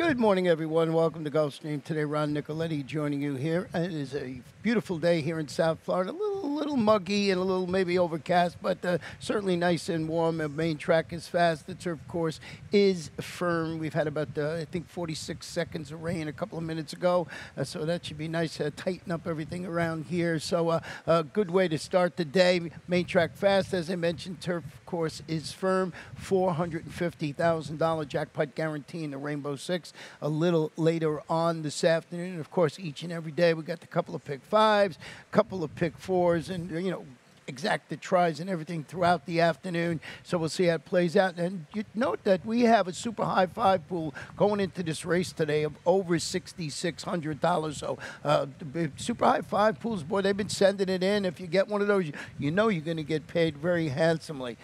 Good morning, everyone. Welcome to Gulfstream. Today, Ron Nicoletti joining you here. It is a beautiful day here in South Florida. A little muggy and a little maybe overcast, but certainly nice and warm. The main track is fast. The turf course is firm. We've had about, I think, 46 seconds of rain a couple of minutes ago, so that should be nice to tighten up everything around here. So a good way to start the day. Main track fast, as I mentioned. Turf course is firm. $450,000 jackpot guarantee in the Rainbow Six a little later on this afternoon. And of course, each and every day we got a couple of pick fives, couple of pick fours, and exacta tries and everything throughout the afternoon. So we'll see how it plays out. And you note that we have a super high five pool going into this race today of over $6,600. So the super high five pools, boy, they've been sending it in. If you get one of those, you know you're going to get paid very handsomely.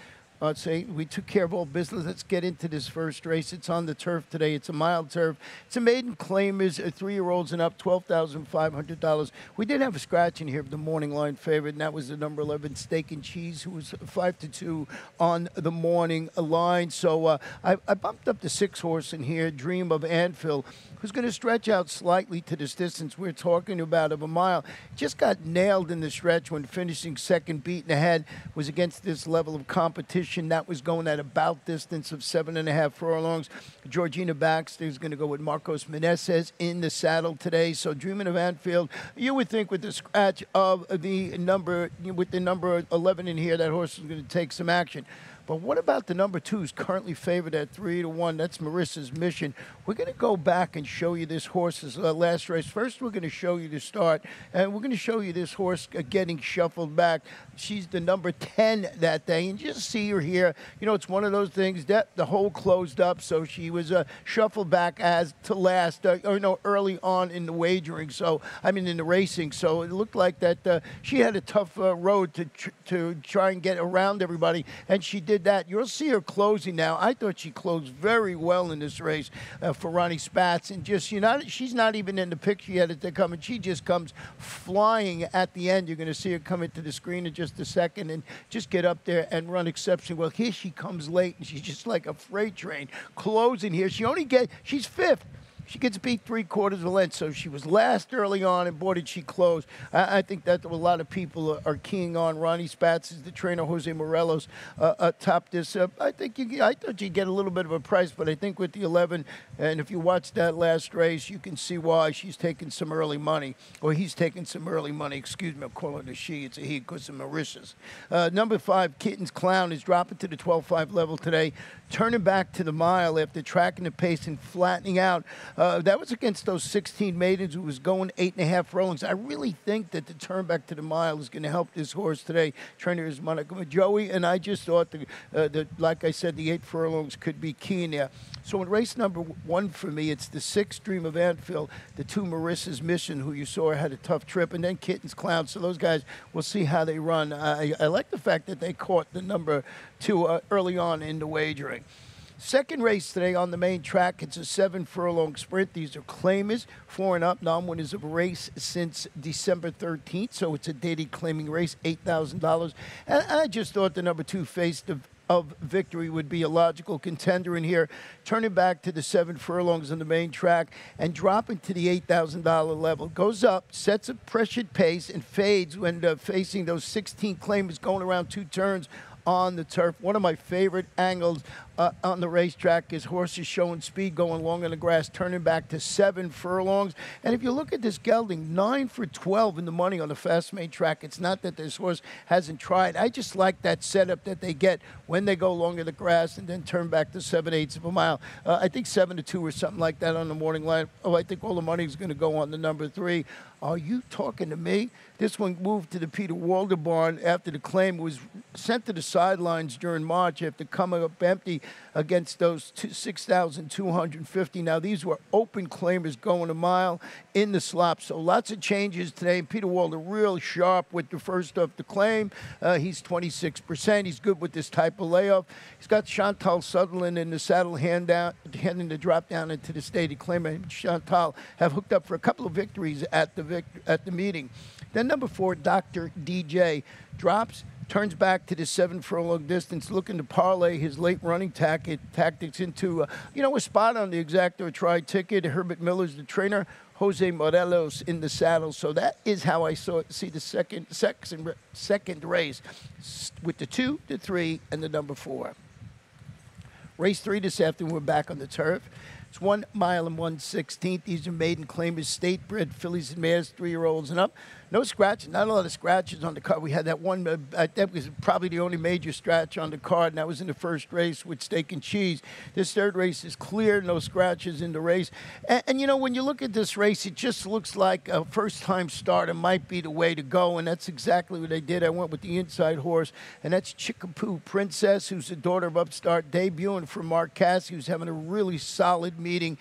I'd say we took care of all business. Let's get into this first race. It's on the turf today. It's a mild turf. It's a maiden claimers, 3-year-olds and up, $12,500. We did have a scratch in here of the morning line favorite, and that was the number 11 Steak and Cheese, who was 5-2 on the morning line. So I bumped up the 6-horse in here, Dream of Anfield, who's going to stretch out slightly to this distance we're talking about of a mile. Just got nailed in the stretch when finishing second, beaten ahead, was against this level of competition. That was going at about distance of 7.5 furlongs. Georgina Baxter is going to go with Marcos Meneses in the saddle today. So Dreaming of Anfield, you would think with the scratch of the number, with the number 11 in here, that horse is going to take some action. But what about the number 2 who's currently favored at 3-1? That's Marissa's Mission. We're going to go back and show you this horse's last race. First, we're going to show you the start, and we're going to show you this horse getting shuffled back. She's the number 10 that day, and just see her here. It's one of those things that the hole closed up, so she was shuffled back as to last, early on in the wagering. So, in the racing. So it looked like that she had a tough road to try and get around everybody, and she did that. You'll see her closing now. I thought she closed very well in this race for Ronnie Spatz, and just she's not even in the picture yet at the coming. She just comes flying at the end. You're going to see her come into the screen in just a second and just get up there and run exceptionally well. Here she comes late, and she's just like a freight train closing here. She's fifth. She gets beat 3/4 of a length, so she was last early on, and boy, did she close. I think that a lot of people are keying on Ronnie Spatz as the trainer, Jose Morelos, top this. I thought you'd get a little bit of a price, but I think with the 11, and if you watch that last race, you can see why she's taking some early money, or he's taking some early money. Excuse me, I'm calling it a she. It's a he because of Mauritius. Number 5, Kitten's Clown, is dropping to the 12.5 level today, turning back to the mile after tracking the pace and flattening out. That was against those 16 maidens who was going 8.5 furlongs. I really think that the turn back to the mile is going to help this horse today. Trainer is Monica Joey, and I just thought that, like I said, the 8 furlongs could be key in there. So in race number 1 for me, it's the 6 Dream of Anfield, the 2 Marissa's Mission, who you saw had a tough trip, and then Kitten's Clown. So those guys, we'll see how they run. I like the fact that they caught the number 2 early on in the wagering. Second race today on the main track. It's a 7-furlong sprint. These are claimers, 4 and up, non-winners of a race since December 13th. So it's a daily claiming race, $8,000. And I just thought the number 2 Face of Victory would be a logical contender in here, turning back to the 7 furlongs on the main track and dropping to the $8,000 level. Goes up, sets a pressured pace, and fades when facing those 16 claimers going around 2 turns on the turf. One of my favorite angles on the racetrack is horses showing speed going long on the grass, turning back to 7 furlongs. And if you look at this gelding, 9 for 12 in the money on the fast main track. It's not that this horse hasn't tried. I just like that setup that they get when they go long in the grass and then turn back to 7/8 of a mile. I think 7-2 or something like that on the morning line. Oh, I think all the money is going to go on the number 3. Are you talking to me? This one moved to the Peter Walder barn after the claim was sent to the sidelines during March after coming up empty against those 6,250. Now, these were open claimers going a mile in the slop. So lots of changes today. Peter Walder real sharp with the first of the claim. He's 26%. He's good with this type of layoff. He's got Chantal Sutherland in the saddle, handing the drop down into the state. Claimer Chantal have hooked up for a couple of victories at the meeting. Then number 4, Dr. DJ, drops turns back to the 7 furlong distance, looking to parlay his late running tactics into, a spot on the exacto try ticket. Herbert Miller's the trainer. Jose Morelos in the saddle. So that is how I see the second race with the 2, the 3, and the number 4. Race 3 this afternoon, we're back on the turf. It's 1 mile and 1/16. These are maiden claimers, state bred fillies and mares, 3-year-olds and up. No scratches, not a lot of scratches on the card. We had that one, that was probably the only major scratch on the card, and that was in the first race with Steak and Cheese. This third race is clear, no scratches in the race. And when you look at this race, it just looks like a first-time starter might be the way to go, and that's exactly what they did. I went with the inside horse, and that's Chickapoo Princess, who's the daughter of Upstart, debuting for Mark Cass, who's having a really solid meeting.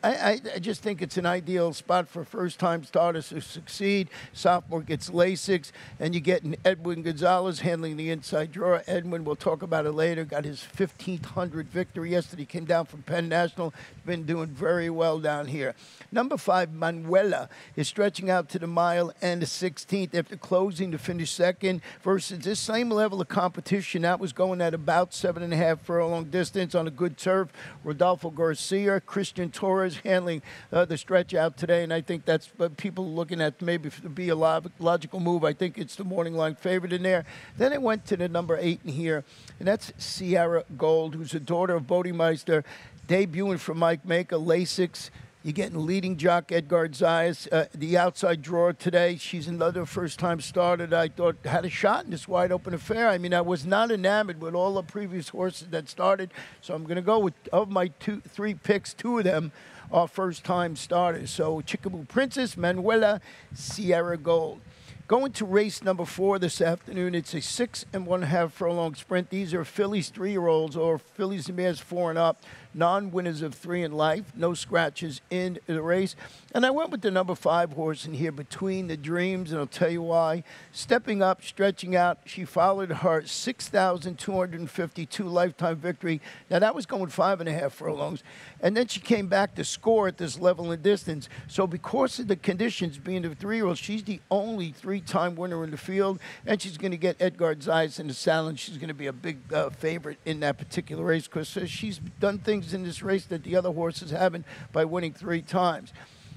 I just think it's an ideal spot for first-time starters to succeed. Sophomore gets Lasix, and you get an Edwin Gonzalez handling the inside draw. Edwin, we'll talk about it later, got his 1,500 victory yesterday. Came down from Penn National. Been doing very well down here. Number 5, Manuela, is stretching out to the mile and the 16th after closing to finish second versus this same level of competition. That was going at about 7.5 furlong distance on a good turf. Rodolfo Garcia, Christian Torres handling the stretch out today, and I think that's what people are looking at maybe to be a logical move. I think it's the morning line favorite in there. Then it went to the number 8 in here, and that's Sierra Gold, who's the daughter of Bodemeister, debuting for Mike Maker, Lasix. You're getting leading jock Edgar Zayas, the outside drawer today. She's another first-time starter that I thought had a shot in this wide-open affair. I mean, I was not enamored with all the previous horses that started, so I'm going to go with, of my 3 picks, 2 of them are first-time starters. So Chickaboo Princess, Manuela, Sierra Gold. Going to race number 4 this afternoon, it's a 6 1/2 furlong sprint. These are fillies 3-year-olds or fillies and mares 4 and up, non-winners of 3 in life, no scratches in the race. And I went with the number 5 horse in here, Between the Dreams, and I'll tell you why. Stepping up, stretching out, she followed her 6,252 lifetime victory. Now that was going 5 1/2 furlongs. And then she came back to score at this level and distance. So because of the conditions, being the 3-year-old, she's the only 3-time winner in the field, and she's going to get Edgar Zayas in the saddle, and she's going to be a big favorite in that particular race because she's done things in this race that the other horses haven't by winning 3 times.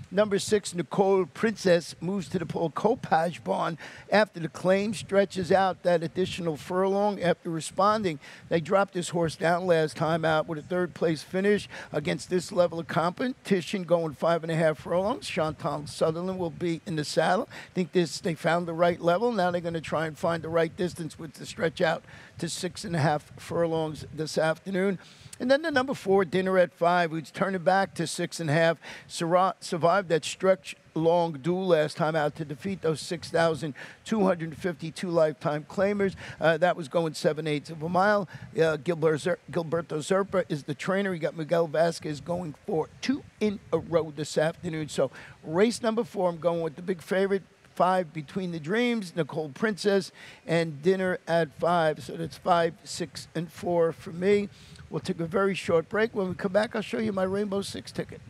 Number 6, Nicole Princess, moves to the Paul Copage barn after the claim, stretches out that additional furlong. After responding, they dropped this horse down last time out with a 3rd-place finish against this level of competition, going 5 1/2 furlongs. Chantal Sutherland will be in the saddle. I think they found the right level. Now they're going to try and find the right distance with the stretch out to 6 1/2 furlongs this afternoon. And then the number 4, Dinner at 5, who's turning back to 6 1/2, survived that stretch long duel last time out to defeat those 6,252 lifetime claimers. That was going 7/8 of a mile. Gilberto Zerpa is the trainer. You got Miguel Vasquez going for 2 in a row this afternoon. So race number 4, I'm going with the big favorite. 5, Between the Dreams, Nicole Princess, and Dinner at 5. So that's 5, 6, and 4 for me. We'll take a very short break. When we come back, I'll show you my Rainbow 6 ticket.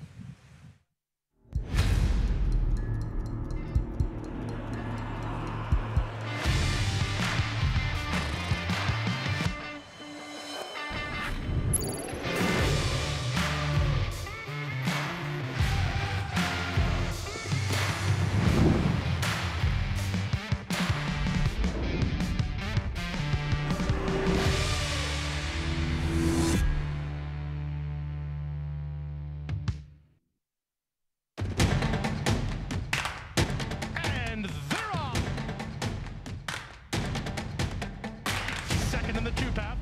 In the 2-path.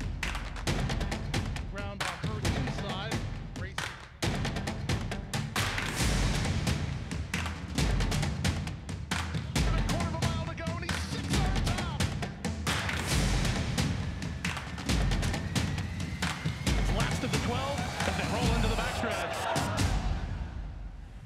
Round off first inside. Race. A 1/4 mile to go, and he's 6 yards out. It's last of the 12 as they roll into the backstretch.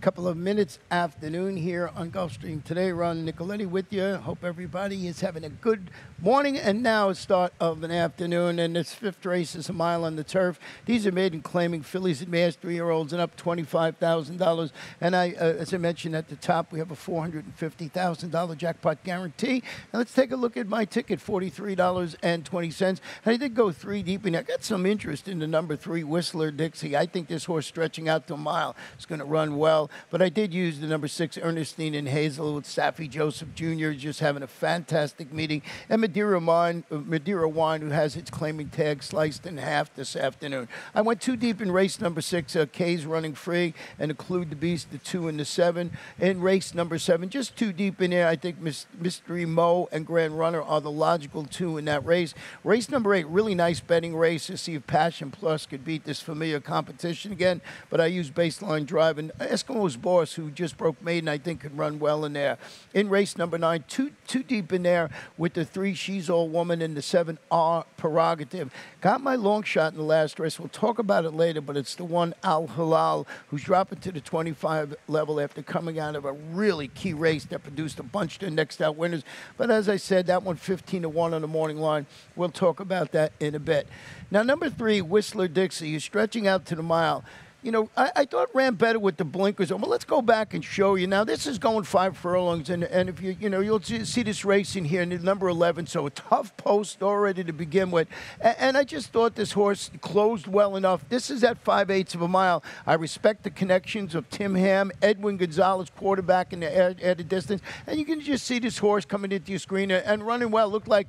Couple of minutes afternoon here on Gulfstream today. Ron Nicoletti with you. Hope everybody is having a good morning and now a start of an afternoon. And this fifth race is a mile on the turf. These are maiden claiming fillies and mares, 3-year-olds and up, $25,000. And as I mentioned at the top, we have a $450,000 jackpot guarantee. Now let's take a look at my ticket, $43.20. And I did go 3 deep in there. I got some interest in the number 3, Whistler Dixie. I think this horse stretching out to a mile is going to run well. But I did use the number 6, Ernestine and Hazel, with Saffie Joseph Jr. just having a fantastic meeting. And Madeira Wine, who has its claiming tag sliced in half this afternoon. I went 2 deep in race number 6, K's Running Free, and Include the Beast, the 2 and the 7. In race number 7, just 2 deep in there, I think Mystery Mo and Grand Runner are the logical 2 in that race. Race number 8, really nice betting race to see if Passion Plus could beat this familiar competition again. But I used Baseline Drive, and Eskimo's Boss, who just broke maiden, I think could run well in there. In race number 9, two deep in there with the 3, She's All Woman, and the 7, R Prerogative. Got my long shot in the last race. We'll talk about it later, but it's the 1, Al Hilal, who's dropping to the 25 level after coming out of a really key race that produced a bunch of next out winners. But as I said, that one 15-1 on the morning line. We'll talk about that in a bit. Now, number 3, Whistler Dixie, is stretching out to the mile. You know, I thought ran better with the blinkers on. Well, let's go back and show you. Now, this is going 5 furlongs, and if you'll see this racing here in number 11, so a tough post already to begin with. And I just thought this horse closed well enough. This is at 5/8 of a mile. I respect the connections of Tim Ham, Edwin Gonzalez, quarterback in the added distance, and you can just see this horse coming into your screen and running well. Looked like,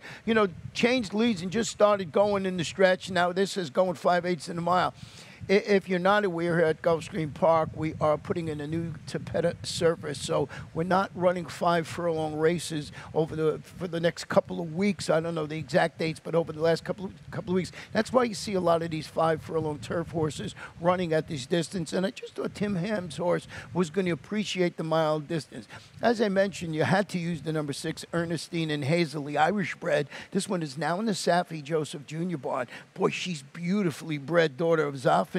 changed leads and just started going in the stretch. Now this is going 5/8 in a mile. If you're not aware, here at Gulfstream Park, we are putting in a new Tapeta surface, so we're not running 5 furlong races for the next couple of weeks. I don't know the exact dates, but over the last couple of weeks. That's why you see a lot of these 5 furlong turf horses running at this distance. And I just thought Tim Ham's horse was going to appreciate the mile distance. As I mentioned, you had to use the number 6, Ernestine and Hazel, the Irish bred. This one is now in the Saffie Joseph Jr. barn. Boy, she's beautifully bred, daughter of Zoffany,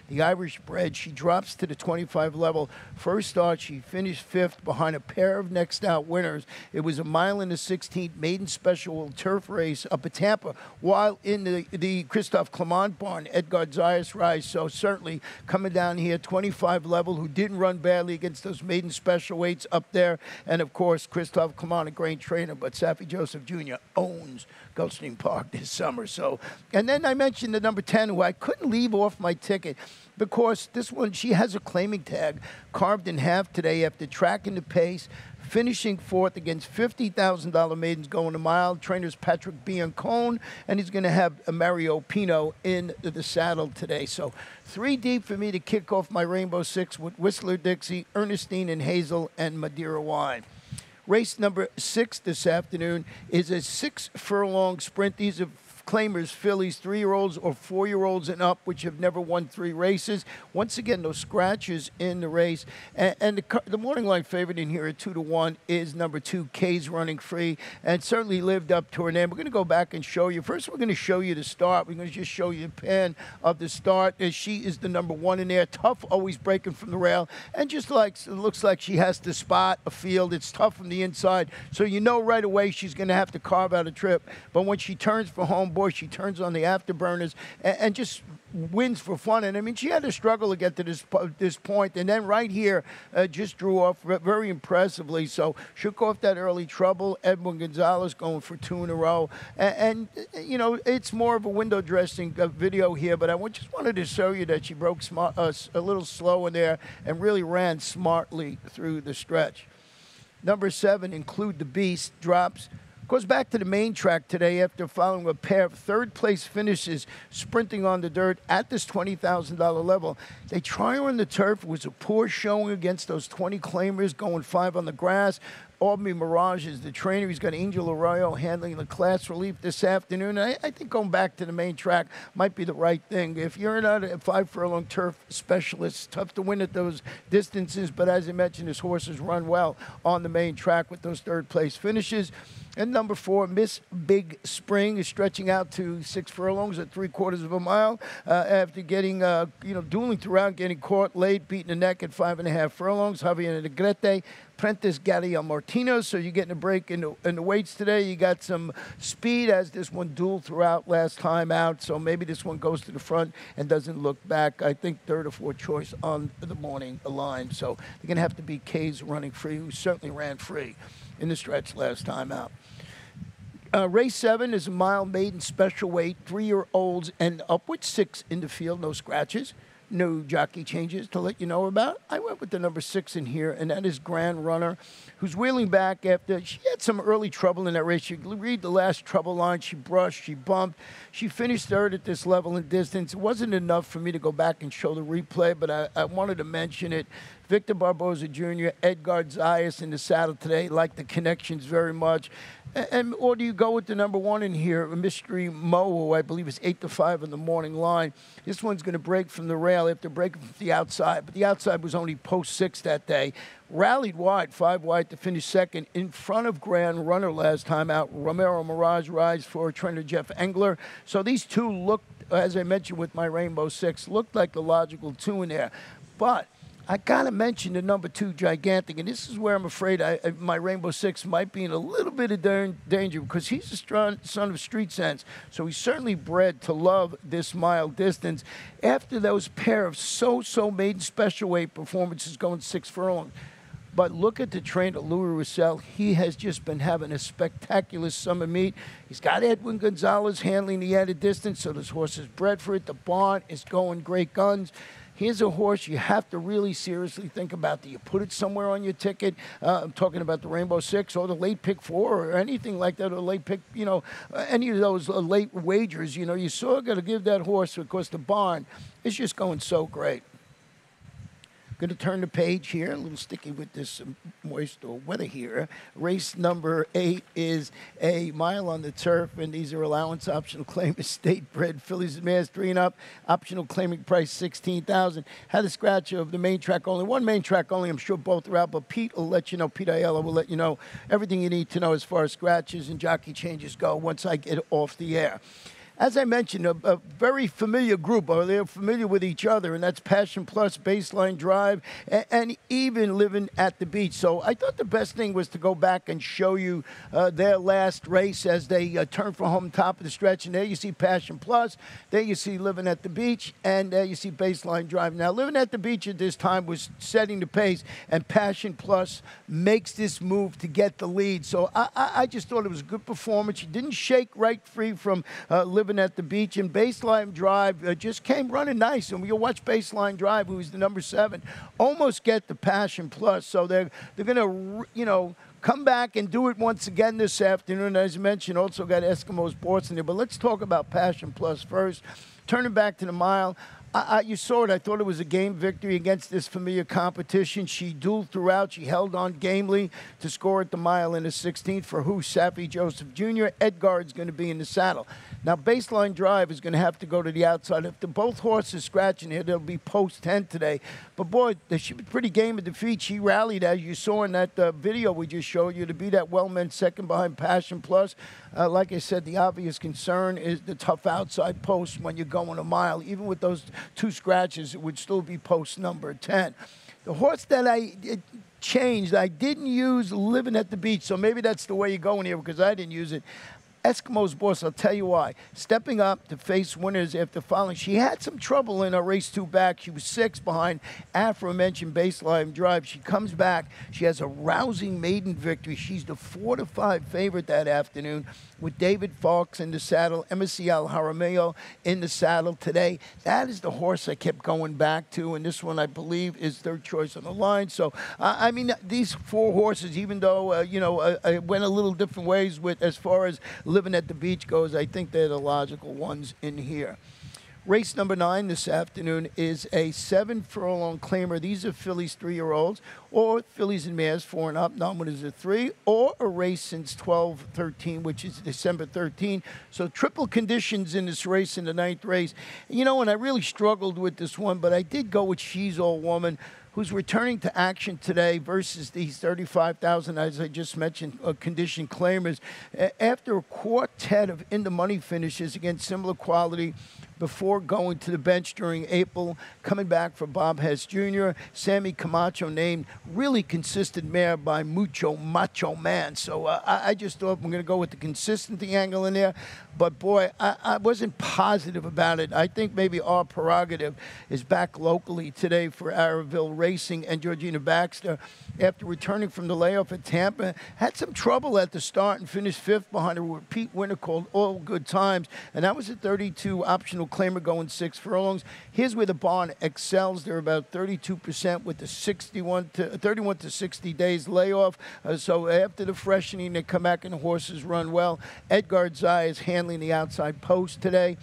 the Irish bred. She drops to the 25 level. First start, she finished 5th behind a pair of next out winners. It was a mile in the 16th maiden special turf race up at Tampa, while in the Christophe Clement barn, Edgar Zayas rise. So certainly coming down here, 25 level, who didn't run badly against those maiden special weights up there. And of course, Christophe Clement, a great trainer, but Saffie Joseph Jr. owns Gulfstream Park this summer. So, and then I mentioned the number 10, who I couldn't leave off my ticket, because this one, she has a claiming tag carved in half today after tracking the pace, finishing 4th against $50,000 maidens going a mile. Trainers Patrick Biancone, and he's going to have Mario Pino in the saddle today. So 3 deep for me to kick off my Rainbow 6 with Whistler Dixie, Ernestine and Hazel, and Madeira Wine. Race number 6 this afternoon is a 6 furlong sprint. These are claimers, fillies, 3-year-olds or 4-year-olds and up, which have never won 3 races. Once again, no scratches in the race. And the morning line favorite in here at 2-1 is number 2, K's Running Free, and certainly lived up to her name. We're going to go back and show you. First, we're going to show you the start. We're going to just show you the pan of the start. As she is the number 1 in there. Tough, always breaking from the rail. And just like it looks like she has to spot a field. It's tough from the inside. So you know right away she's going to have to carve out a trip. But when she turns for home, boy, she turns on the afterburners and just wins for fun. And I mean, she had to struggle to get to this point, and then right here just drew off very impressively. So shook off that early trouble. Edwin Gonzalez going for 2 in a row, and it's more of a window dressing video here, but I just wanted to show you that she broke a little slow in there and really ran smartly through the stretch. Number 7, Include the Beast, drops. Goes back to the main track today after following a pair of third-place finishes sprinting on the dirt at this $20,000 level. They try her on the turf. It was a poor showing against those 20 claimers, going 5 on the grass. Albany Mirage is the trainer. He's got Angel Arroyo handling the class relief this afternoon. I think going back to the main track might be the right thing. If you're not a 5 furlong turf specialist, tough to win at those distances. But as I mentioned, his horses run well on the main track with those third-place finishes. And number 4, Miss Big Spring is stretching out to 6 furlongs at 3/4 of a mile after getting, dueling throughout, getting caught late, beating the neck at 5.5 furlongs. Javier Negrete, Prentice Gadia Martinez. So you're getting a break in the weights today. You got some speed as this one dueled throughout last time out. So maybe this one goes to the front and doesn't look back. I think 3rd or 4th choice on the morning line. So they're going to have to be K's running free, who certainly ran free in the stretch last time out. Race 7 is a mile maiden special weight, 3-year-olds and upwards, 6 in the field, no scratches, no jockey changes to let you know about. I went with the number 6 in here, and that is Grand Runner, who's wheeling back after she had some early trouble in that race. You read the last trouble line. She brushed, she bumped. She finished 3rd at this level in distance. It wasn't enough for me to go back and show the replay, but I wanted to mention it. Victor Barboza Jr., Edgar Zayas in the saddle today, like the connections very much. Or do you go with the number 1 in here, Mystery Mo, who I believe is 8-5 in the morning line. This one's going to break from the rail after breaking from the outside, but the outside was only post 6 that day. Rallied wide, 5 wide to finish 2nd in front of Grand Runner last time out. Romero Mirage rides for trainer Jeff Engler. So these two looked, as I mentioned with my Rainbow 6, looked like the logical 2 in there. But I got to mention the number 2, Gigantic, and this is where I'm afraid my Rainbow 6 might be in a little bit of danger because he's a son of street sense, so he's certainly bred to love this mile distance. After those pair of so maiden special weight performances going 6 furlongs, but look at the trainer, Louis Roussel. He has just been having a spectacular summer meet. He's got Edwin Gonzalez handling the added distance, so this horse is bred for it. The barn is going great guns. Here's a horse you have to really seriously think about. Do you put it somewhere on your ticket? I'm talking about the Rainbow 6 or the late pick 4 or anything like that, or late pick, any of those late wagers. You still got to give that horse, because the barn is just going so great. Going to turn the page here, a little sticky with this moist weather here. Race number 8 is a mile on the turf, and these are allowance optional claim estate bred fillies and mares 3 and up. Optional claiming price $16,000. Had a scratch of the main track only. One main track only. I'm sure both are out, but Pete will let you know. Pete Aiello will let you know everything you need to know as far as scratches and jockey changes go once I get off the air. As I mentioned, a very familiar group, or they're familiar with each other, and that's Passion Plus, Baseline Drive, and even Living at the Beach. So I thought the best thing was to go back and show you their last race as they turn for home top of the stretch. And there you see Passion Plus, there you see Living at the Beach, and there you see Baseline Drive. Now, Living at the Beach at this time was setting the pace, and Passion Plus makes this move to get the lead. So I just thought it was a good performance. She didn't shake right free from Living at the Beach, and Baseline Drive just came running nice. And you'll watch Baseline Drive, who's the number 7, almost get the Passion Plus. So they're going to, come back and do it once again this afternoon. As I mentioned, also got Eskimos Boston there. But let's talk about Passion Plus first. Turning back to the mile. You saw it. I thought it was a game victory against this familiar competition. She dueled throughout. She held on gamely to score at the mile in the 16th for who? Safi Joseph Jr. Edgard's going to be in the saddle. Now, Baseline Drive is going to have to go to the outside. If both horses scratching here, they'll be post 10 today. But, boy, she was pretty game of defeat. She rallied, as you saw in that video we just showed you, to be that well-meant second behind Passion Plus. Like I said, the obvious concern is the tough outside post when you're going a mile. Even with those 2 scratches, it would still be post number 10. The horse that I changed, I didn't use Living at the Beach, so maybe that's the way you're going here because I didn't use it. Eskimos Boss, I'll tell you why. Stepping up to face winners after following. She had some trouble in her race 2 back. She was 6 behind aforementioned Baseline Drive. She comes back. She has a rousing maiden victory. She's the 4-5 favorite that afternoon with David Fox in the saddle, Emicial Jaramillo in the saddle today. That is the horse I kept going back to, and this one, I believe, is 3rd choice on the line. So, I mean, these 4 horses, even though, I went a little different ways with as far as Living at the Beach goes, I think they're the logical ones in here. Race number 9 this afternoon is a 7-furlong claimer. These are fillies 3-year-olds, or fillies and mares 4 and up, non-winners of 3, or a race since 12-13, which is December 13. So triple conditions in this race in the 9th race. You know, and I really struggled with this one, but I did go with She's All Woman, who's returning to action today versus these 35,000, as I just mentioned, condition claimers. After a quartet of in-the-money finishes against similar quality before going to the bench during April, coming back for Bob Hess Jr., Sammy Camacho named really consistent mare by Mucho Macho Man. So I just thought we're going to go with the consistency angle in there. But, boy, I wasn't positive about it. I think maybe our prerogative is back locally today for Arrowville Racing, and Georgina Baxter, after returning from the layoff at Tampa, had some trouble at the start and finished 5th behind her with Pete Winter, called All Good Times. And that was a 32 optional claimer going 6 furlongs. Here's where the barn excels. They're about 32% with the 31 to 60 days layoff. So after the freshening, they come back and the horses run well. Edgar Zai is handling the outside post today.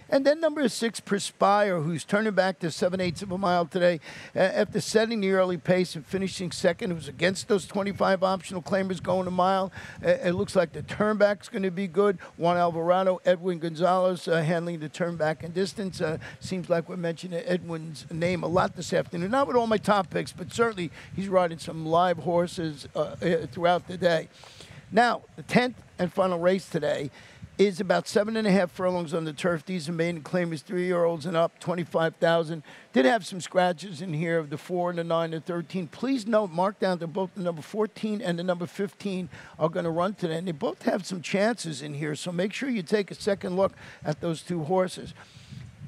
And then number 6, Perspire, who's turning back to 7/8 of a mile today. After setting the early pace and finishing second, it was against those 25 optional claimers going a mile. It looks like the turnback's going to be good. Juan Alvarado, Edwin Gonzalez handling the turnback and distance. Seems like we're mentioning Edwin's name a lot this afternoon. Not with all my top picks, but certainly he's riding some live horses throughout the day. Now, the 10th and final race today is about 7.5 furlongs on the turf. These are maiden claimers, 3-year-olds and up, 25,000. Did have some scratches in here of the 4 and the 9 and 13. Please note, mark down that both the number 14 and the number 15 are going to run today. And they both have some chances in here, so make sure you take a second look at those 2 horses.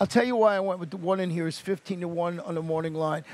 I'll tell you why I went with the one in here is 15-1 on the morning line.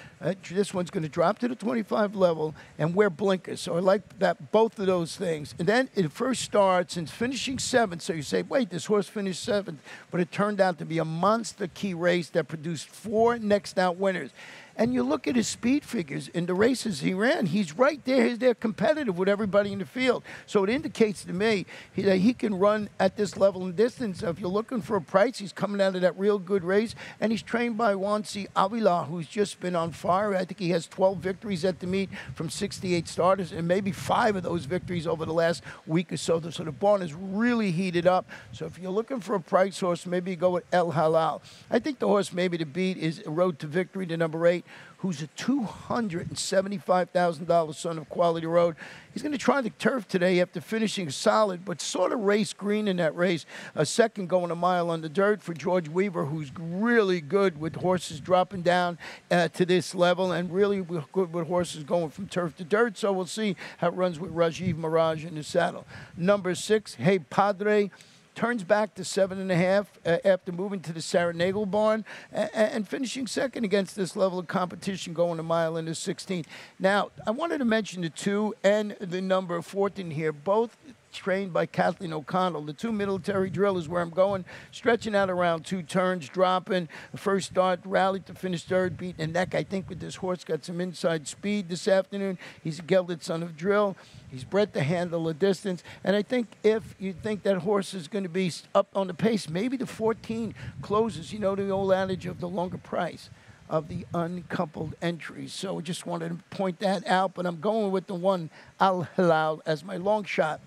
This one's going to drop to the 25 level and wear blinkers. So I like that, both of those things. And then it first starts and finishing 7th. So you say, wait, this horse finished 7th. But it turned out to be a monster key race that produced 4 next out winners. And you look at his speed figures in the races he ran, he's right there. He's there competitive with everybody in the field. So it indicates to me that he can run at this level and distance. So if you're looking for a price, he's coming out of that real good race. And he's trained by Juancy Avila, who's just been on fire. I think he has 12 victories at the meet from 68 starters, and maybe 5 of those victories over the last week or so. So the barn is really heated up. So if you're looking for a price horse, maybe you go with El Halal. I think the horse maybe to beat is Road to Victory, the number 8. Who's a $275,000 son of Quality Road. He's going to try the turf today after finishing solid, but sort of race green in that race. A second going a mile on the dirt for George Weaver, who's really good with horses dropping down to this level and really good with horses going from turf to dirt. So we'll see how it runs with Rajiv Mirage in the saddle. Number 6, Hey Padre, turns back to 7.5 after moving to the Sarah Nagel barn and finishing second against this level of competition going a mile in the 16th. Now, I wanted to mention the 2 and the number 14 here, both trained by Kathleen O'Connell. The 2 military drill is where I'm going, stretching out around 2 turns, dropping. The first start, rallied to finish 3rd, beating the neck. I think with this horse got some inside speed this afternoon. He's a gelded son of drill. He's bred to handle a distance. And I think if you think that horse is going to be up on the pace, maybe the 14 closes. You know the old adage of the longer price of the uncoupled entries. So I just wanted to point that out. But I'm going with the 1, Al Hilal, as my long shot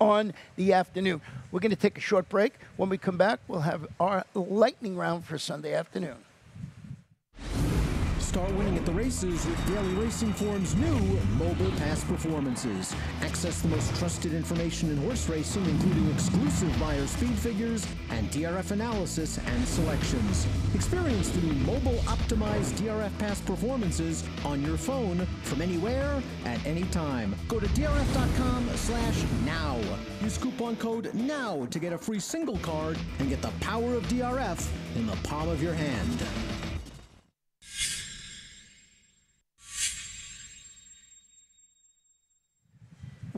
on the afternoon. We're going to take a short break. When we come back, we'll have our lightning round for Sunday afternoon. Start winning at the races with Daily Racing Form's new mobile pass performances. Access the most trusted information in horse racing, including exclusive buyer speed figures and DRF analysis and selections. Experience the new mobile optimized DRF pass performances on your phone from anywhere at any time. Go to drf.com/now. Use coupon code NOW to get a free single card and get the power of DRF in the palm of your hand.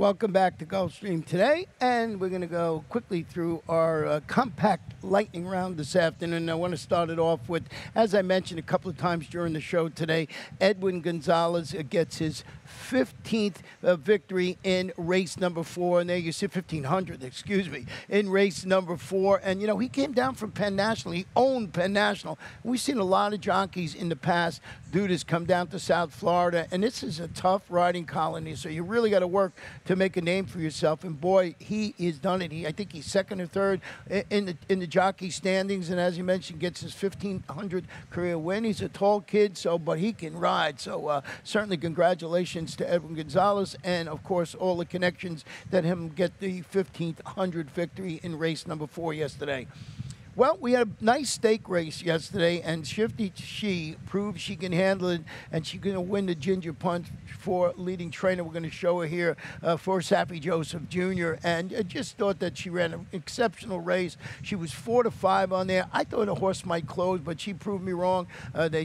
Welcome back to Gulfstream today, and we're going to go quickly through our compact lightning round this afternoon. I want to start it off with, as I mentioned a couple of times during the show today, Edwin Gonzalez gets his 15th victory in race number 4, and there you see 1500, excuse me, in race number 4. And, you know, he came down from Penn National. He owned Penn National. We've seen a lot of jockeys in the past do this, come down to South Florida, and this is a tough riding colony, so you really got to work to make a name for yourself. And boy, he has done it. I think he's second or third in the jockey standings, and as you mentioned, gets his 1500 career win. He's a tall kid, but he can ride. So certainly congratulations to Edwin Gonzalez, and of course all the connections that him get the 1500 victory in race number 4 yesterday. Well, we had a nice stake race yesterday, and Shifty She proved she can handle it, and she's going to win the Ginger Punch for leading trainer. We're going to show her here for Sappy Joseph Jr., and I just thought that she ran an exceptional race. She was 4-5 on there. I thought a horse might close, but she proved me wrong.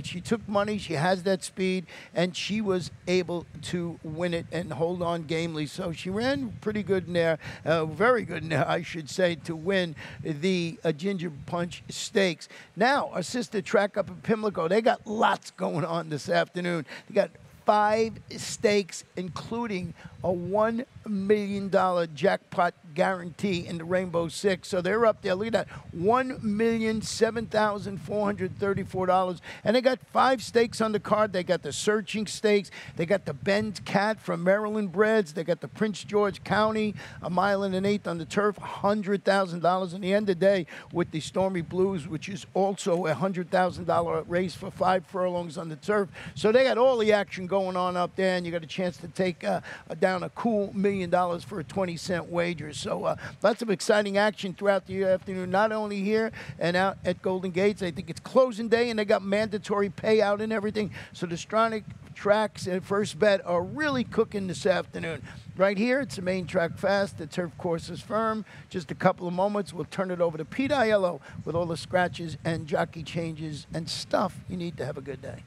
She took money, she has that speed, and she was able to win it and hold on gamely. So she ran pretty good in there, very good in there, I should say, to win the Ginger Punch Stakes. Now, our sister track up in Pimlico, they got lots going on this afternoon. They got 5 stakes, including a $1 million jackpot guarantee in the Rainbow Six. So they're up there. Look at that, $1,007,434. And they got 5 stakes on the card. They got the Searching Stakes. They got the Ben's Cat from Maryland Breds. They got the Prince George County, a 1 1/8 on the turf, $100,000. In the end of the day, with the Stormy Blues, which is also a $100,000 race for 5 furlongs on the turf. So they got all the action going on up there, and you got a chance to take down a cool $1 million for a 20-cent wager. So lots of exciting action throughout the afternoon, not only here and out at Golden Gates. I think it's closing day, and they got mandatory payout and everything. So the Stronach tracks and First Bet are really cooking this afternoon. Right here, it's the main track fast. The turf course is firm. Just a couple of moments, we'll turn it over to Pete Aiello with all the scratches and jockey changes and stuff you need to have a good day.